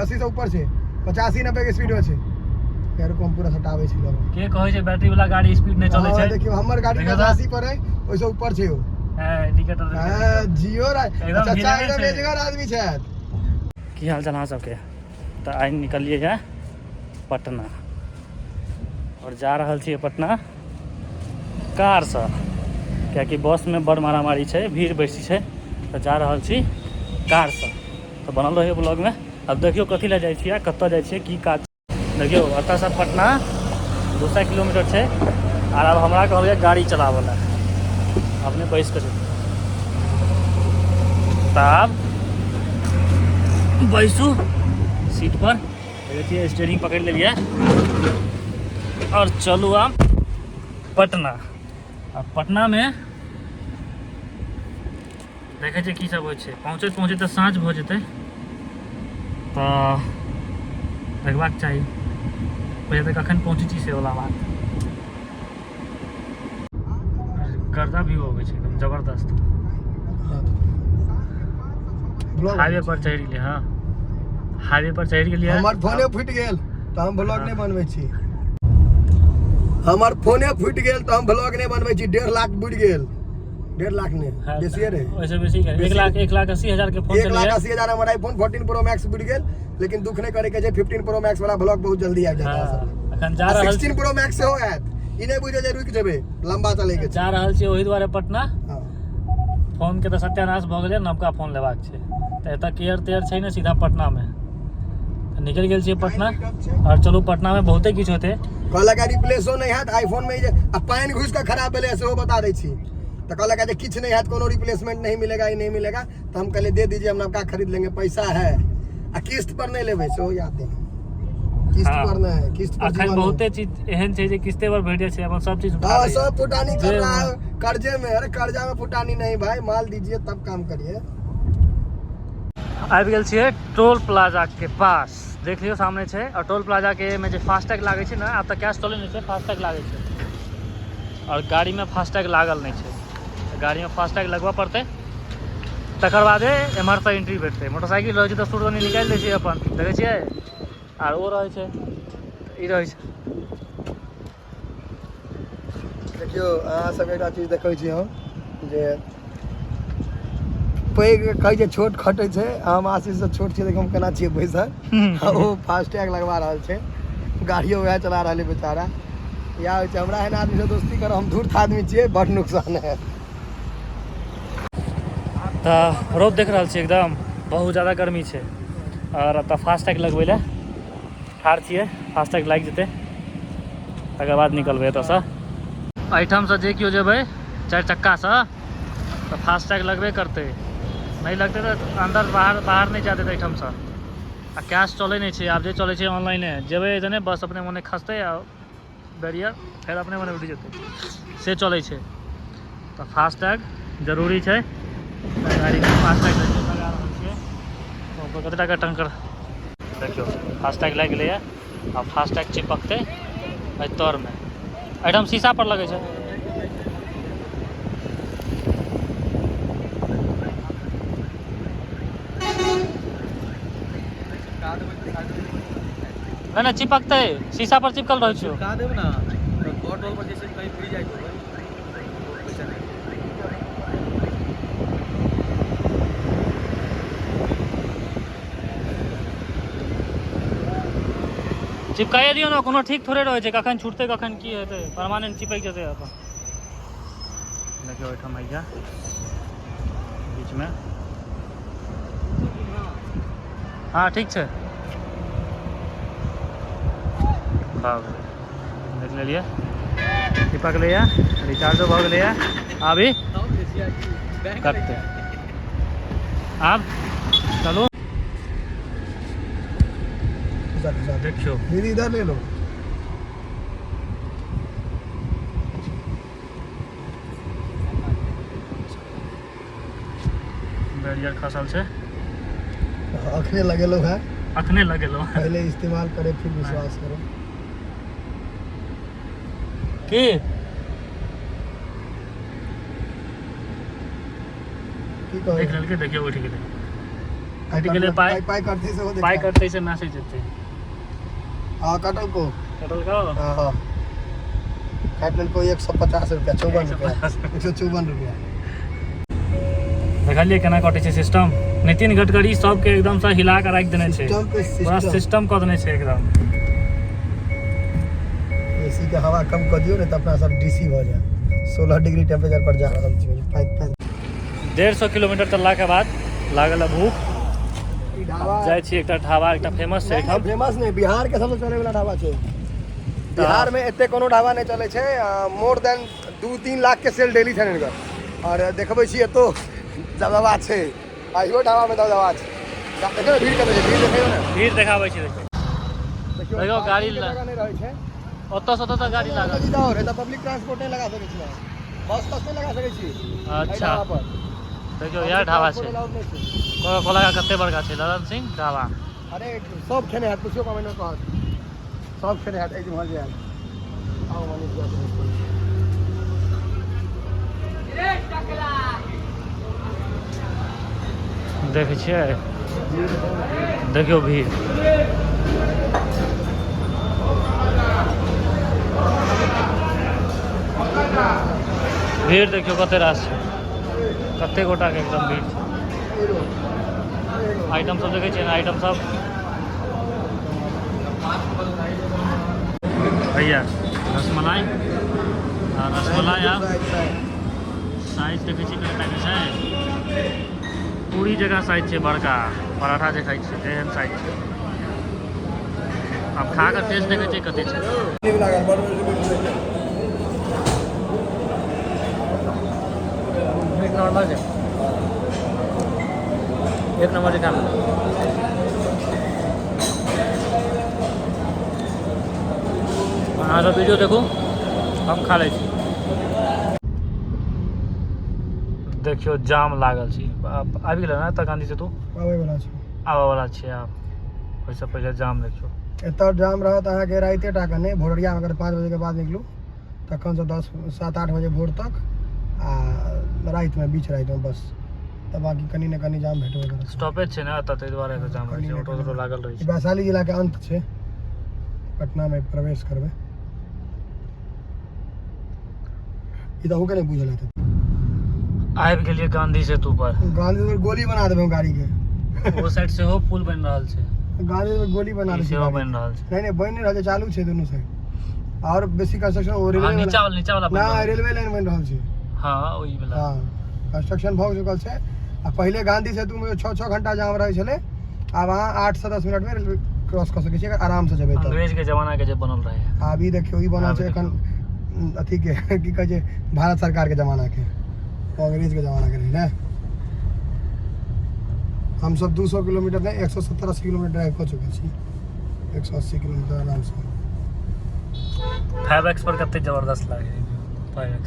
80 से ऊपर छे 85-90 के स्पीड में छे यार को हम पूरा हटावे छी लोग के कहै छै बैटरी वाला गाड़ी स्पीड नहीं चले छै देखियो हमर गाड़ी 80 पर है ओइसे ऊपर छे ओ हां इंडिकेटर हां जियो चाचा एकदम बेजगर आदमी छै की हाल चाल अहाँ सबके तो आइ निकलिए है पटना और जा रहल छियै पटना कार से क्या कि बस में बड़ मारामारी छै भीड़ बेसी छै तो जा रहल छी कार से तो बनल रहिए ब्लॉग में। अब देखियो कथी ले जाइ छियै कतऽ जाइ छियै की काज देखियो एतऽ से पटना 200 किलोमीटर छै और अब हमरा कहलिए गाड़ी चलावऽ ला अपने बैस कर तब बैसू सीट पर देखिए स्टीयरिंग पकड़ लेलिए और चलू आप पटना। अब पटना में देखे छी की सब होइ छै पहुँचैत पहुँचैत साँझ भऽ जेतै तो देखबाक चाही पहले तक अखन पहुँची छी से वाला बात गर्दा भी हो गई छै एकदम जबरदस्त हाईवे पर चढ़ गेलिए। हाँ हाईवे पर चढ़ गेलिए हमर फोने फुट गेल तो हम ब्लॉग नहीं बनबै छी हमर फोने फुट गेल तो हम ब्लॉग नहीं बनबै छी 1.5 लाख बुड़ गेल 1.5 लाख ने बेसी रे वैसे बेसी कर 1,80,000 के फोन चलिए 1,80,000 हमर आईफोन 14 प्रो मैक्स बुड़ गेल लेकिन दुख नहीं करे के छै 15 प्रो मैक्स वाला ब्लॉग बहुत जल्दी आ जाता है अखन जा रहल 16 प्रो मैक्स से हो आत ई नहीं बुझे जे रुक जेबे लंबा चले के जा रहल छी ओही द्वारे पटना फोन के तो सत्यानाश भ गेलै नवका फोन लेबाक छै त एतऽ केयर तेयर छै ने सीधा पटना में निकल गेल छियै पटना और चलू पटना में बहुते किछ होते कहलक रिप्लेसो नहीं हैत आईफोन में जे पानी घुस के खराब भेलै सेहो बता दै छी तो कहलक जे किछ नहीं हैत कोनो रिप्लेसमेंट नहीं मिलेगा ये नहीं मिलेगा तो हम कहले दे दीजिए हम नवका खरीद लेंगे पैसा है आ किस्त पर नहीं लेबै सेहो याद है किस्त पर नहीं है किस्त पर अखन बहुते चीज एहन छै जे किस्ते पर भेटे छै अपन सब चीज उठा हां सब फुटानी कर रहा है कर्जे में अरे कर्जा में फुटानी नहीं भाई माल दीजिए तब काम करिए। आबि गेल छियै टोल प्लाजा के पास देख लियो सामने छै और टोल प्लाजा के में जे फास्टैग लागे छै ना आब त कैश चले नहीं छै फास्टैग लागे छै और गाड़ी में फास्टैग लागल नहीं छै गाड़ी में फास्टैग लगवा पड़ते तकर बादे एम्हर से एंट्री भेटते मोटरसाइकिल रहे छै तो सूट दनी निकाल लै छै अपन देखे छियै और वो रहे छै ई रहे छै देखियो अहाँ सब एकटा चीज देखै छी हम जे पैघ कहै छै छोट खटै छै हम आशीष से छोट छै देखियो हम केना छियै बैसल ओ फास्टैग लगवा रहल छै गाड़ियो वएह चला रहल है बेचारा या होइ छै हमरा एहन आदमी से दोस्ती कर हम धूर्त आदमी छियै बड़ नुकसान है। तो रौद देख रहल छी एकदम बहुत ज़्यादा गर्मी छै और अब फास्टैग लगबै लए ठाढ़ छियै फास्टैग लागि जेतै तकर बाद निकलबै एतऽसँ एहिठाम से जे केओ जेबै 4 चक्का से तो फास्टैग लगबे करतै नहीं लगते तो अंदर बाहर नहीं जाते एहिठाम से आ कैश चले नहीं छै आब जे चले छै ऑनलाइने जेबै इतने बस अपने मोने खसतै आ बैरियर फिर अपने मोने उठि जेतै से चले छै तो फास्टैग जरूरी छै गाड़ी में फास्टैग लगा रहल छियै तो कते टाका टंकर देखियो फास्टैग लागि गेलै आ फास्टैग चिपकतै एहि तर में एहिठाम शीशा पर लगे छै नहीं चिपकते शीशा पर चिपकल रहे छियो का देब ना तो टोल पर जैसे कहीं फ्री जाए तो पैसा नहीं चिपकाए दियो ना कोनो ठीक थोड़े रहे छै कखन छूटते कखन की हेतै परमानेंट चिपक जेतै अपन देखियो ओहिठाम आइया बीच में हाँ ठीक छै देख लिया चिपक लिया रिचार्जो भ गेलै अभी करते अब चलो देखियो दीदी इधर ले लो बैरियर खसल छै अखने लगेलो है अखने लगेलो पहले इस्तेमाल करे फिर विश्वास करो की कहे देख लेलके देखियो उठ गेलै गेले पाय पाय करते से हो पाय कटते से मैसेज देते हाँ कटल को कटल का हाँ काटल को 150 रुपया 54 रुपया 154 रुपया देखलिए केना कटे छै सिस्टम नितिन गडकरी सबके एकदम से हिला के राख देने छै सिस्टम पे पूरा सिस्टम सिस्टम क देने छै एकदम एसी के हवा कम कर दियो ने तो अपना सब डीसी हो जाए 16 डिग्री टेम्परेचर पर जा रहल छै 150 किलोमीटर चलला के बाद लागल भूख जाइ छी एकटा ढाबा एकटा फेमस छै एठाम फेमस नहीं बिहार के सबसे चले वाला ढाबा छै बिहार में एते कोनो ढाबा नहीं चले छै मोर देन 2-3 लाख के सेल डेली छै इनकर और देखबै छी एतो दबदबा छै आइयो ढाबा में दबदबा छै देखो भीड़ कते छै भीड़ देखियो ना भीड़ देखाबै छी देखियो गाड़ी नहीं रहै छै ओतऽ से ओतऽ गाड़ी लागल जाओ रे त पब्लिक ट्रांसपोर्ट नहीं लगा सकै छी बस तक नहीं लगा सकै छी अच्छा देखियो यार ढाबा छै कोका कोला का कते बड़का छै ललन सिंह ढाबा अरे सब खेने हाथ पूछियो कमेंट में कहत सब खेने हाथ एकदम भर जाए आओ मनीष रे टकला देखै छियै देखियो भीड़ भीड़ देखियो कते रास छै कते गोटा के एकदम भीड़ छै आइटम सब देखै छियै ना आइटम सब भैया रसमलाई आप साइज देखै छियै कतेटा के छै पूरी जगह साइज छै बड़का पराठा जे खाइ छै एहन साइज छै अब खा कर टेस्ट देखै छियै कते छै नॉर्मल है एक नंबर दिखा अहाँ सब वीडियो देखू हम खा लै छी देखियो जाम लागल छी आबि गेल ना त गांधी से तू आबे वाला छी आप ओइसे पहले जाम देखियो एतऽ जाम रहत अहाँके राइते टा के नहीं भोररिया अगर 5 बजे के बाद निकलू तखन से 7-8 बजे भोर तक आ रात में बीच रात में बस तब बाकी कनी न कनी जाम भेटबे करत स्टॉपेज छै ना त तै दुआरे से जाम रहै छै ऑटो लागल रहै छै वैशाली जिला के अंत छै पटना में प्रवेश करबे ई त होके नहीं बुझल है आबि गेलिए गांधी सेतु पर गांधी पर गोली बना देबे गाड़ी के वो साइड से हो पुल बन रहल छै गांधी पर गोली बना दे सेवा बन रहल छै नहीं बन नहीं रहल छै चालू छै दोनों साइड और बेसी कंस्ट्रक्शन हो रेलवे नीचा वाला ना रेलवे लाइन बन रहल छै हाँ ओही वाला हाँ कंस्ट्रक्शन भ चुकल छै आ पहले गांधी सेतु में 6 घंटा जाम रहै छले आब अहाँ 8 से 10 मिनट में रेलवे क्रॉस कर सकै छी अगर आराम से जेबै त अंग्रेज के जमाना के जे बनल रहे अभी देखियो ई बनल छै एखन अथी के की कहै छै भारत सरकार के जमाना के अंग्रेज के जमाना के रही ना हम सब 200 किलोमीटर नहीं 170-80 किलोमीटर ड्राइव कर चुके छी 180 किलोमीटर आराम से 5x पर कते जबरदस्त लागे 5x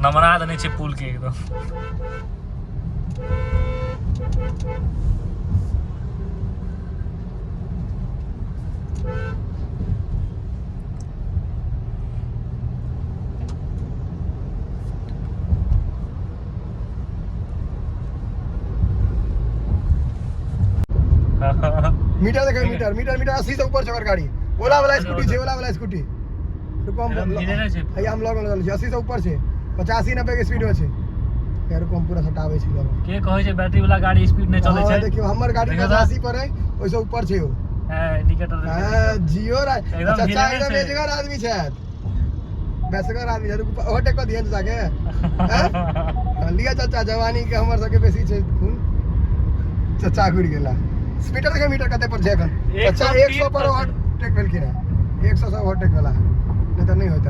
नमरा देने छै पुल के एकदम मीटर देखो मीटर 80 से ऊपर चकर गाड़ी ओला वाला स्कूटी रुको हम लग 80 से ऊपर छै 85-90 के स्पीड में छै यार को हम पूरा हटाबै छी लोग के कहै छै बैटरी वाला गाड़ी स्पीड नहीं चलै छै देखियो हमर गाड़ी 80 पर है ओइसे ऊपर छै ओ हां इंडिकेटर हां जियो चाचा एकदम बेजगर आदमी छै बेसगर आदमी है ओटे को दियन जाके हां लिया चाचा जवानी के हमर सबके बेसी छै खून चाचा गुड़ गेला स्पीडर के मीटर कते पर छै एखन चाचा 100 पर ओवरटेक भेल कि ना 100 से ओवरटेक वाला नहीं तो नहीं होता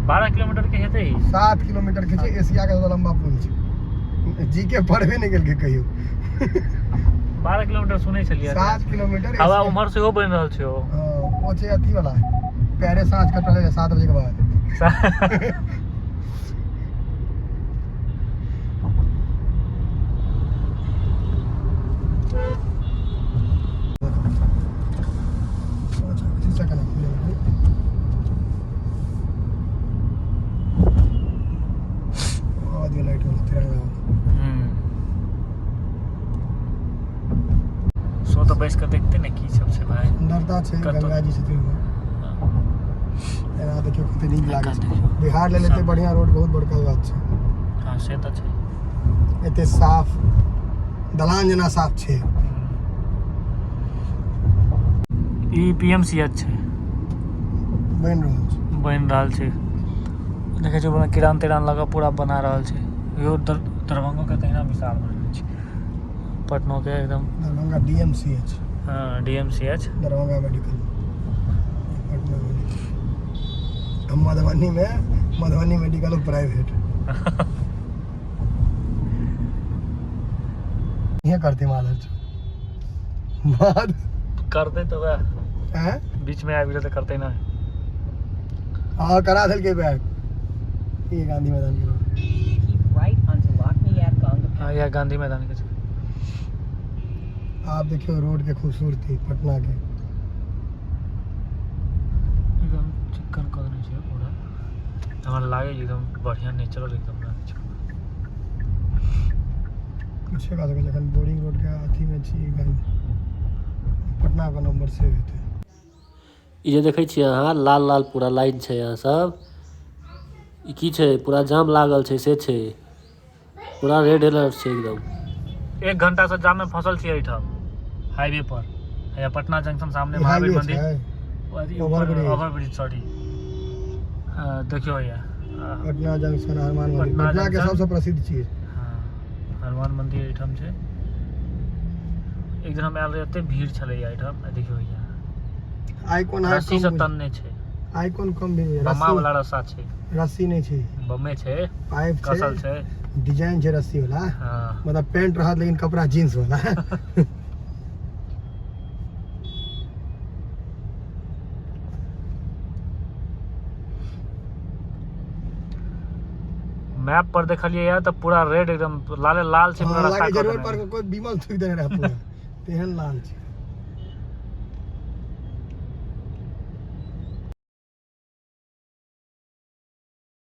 12 किलोमीटर के हेतै 7 किलोमीटर के छै एशिया के लंबा पुल छै जी के पढ़बे नहीं गेल के कहियो 12 किलोमीटर सुनै छलियै 7 किलोमीटर हवा उमर से हो बन रहल छै ओ छै अथी वाला पैरे साँझ कटल है 7 बजे के बाद वो तो बैस कर देखते ना की सबसे भाई सुंदरता छै कतौ- गंगा जी छथिन एना देखियो कते नीक लागे छै देखियो। बिहार ले लेते सब। बढ़िया रोड बहुत बड़का बात छै हाँ से तो छै एते साफ दलान जना साफ छै ई पीएमसीएच छै बनि रहल छै बनि रहल छै देखे छै पूरा किरान तिरान लगा पूरा बना रहल छै यो दरभंगो के तहिना विशाल बनल छै पटनो के एकदम दरभंगा डीएमसीएच हाँ DMCH Darbhanga medical Patna medical हम मधुबनी मेडिकल प्राइवेट ये करते माधर छ माध करते तो वह हैं बीच में आबि तो करते ना हां करा देल के बैग ये गांधी मैदान के road. Keep right onto Lockney at Ganga. हाँ यह गांधी मैदान के छै आप देखियो रोड के खूबसूरती पटना के एकदम चिक्कन कद नहीं छै पूरा हमरा लागे छै एकदम बढ़िया नेचुरल एकदम लागे छै कुछ का सके जखन बोरिंग रोड के अथी में छी गांधी पटना का नंबर से हेते ई जे देखै छियै अहाँ लाल लाल पूरा लाइन छै यहाँ सब ई की छै पूरा जाम लागल छै से छै पूरा रेड अलर्ट छै एकदम 1 घंटा से जाम में फसल छी एठाम हाईवे पर या पटना जंक्शन सामने ये महावीर हाईवे मंदिर छै ओवरब्रिज। ओवरब्रिज सॉरी देखियो या पटना जंक्शन हनुमान मंदिर पटना पटना के जंक्शन। सबसे प्रसिद्ध चीज हाँ हनुमान मंदिर एठाम छै एक दिन हम आयल रही एते भीड़ छलै एठाम देखियो या आइकॉन रस्सी से तन्ने छै आइकॉन कम भी बमा वाला रस्सा छै रस्सी नहीं छै बमे छै पाइप कसल छै छै डिजाइन छै रस्सी वाला हाँ मतलब पैंट रहत लेकिन कपड़ा जींस वाला मैप पर देखलिए या तो पूरा रेड एकदम लाल लाल छै पूरा रास्ता लागे कट रोड देने। पर कोई बीमल थूक देने रहा पूरा तेहन लाल छै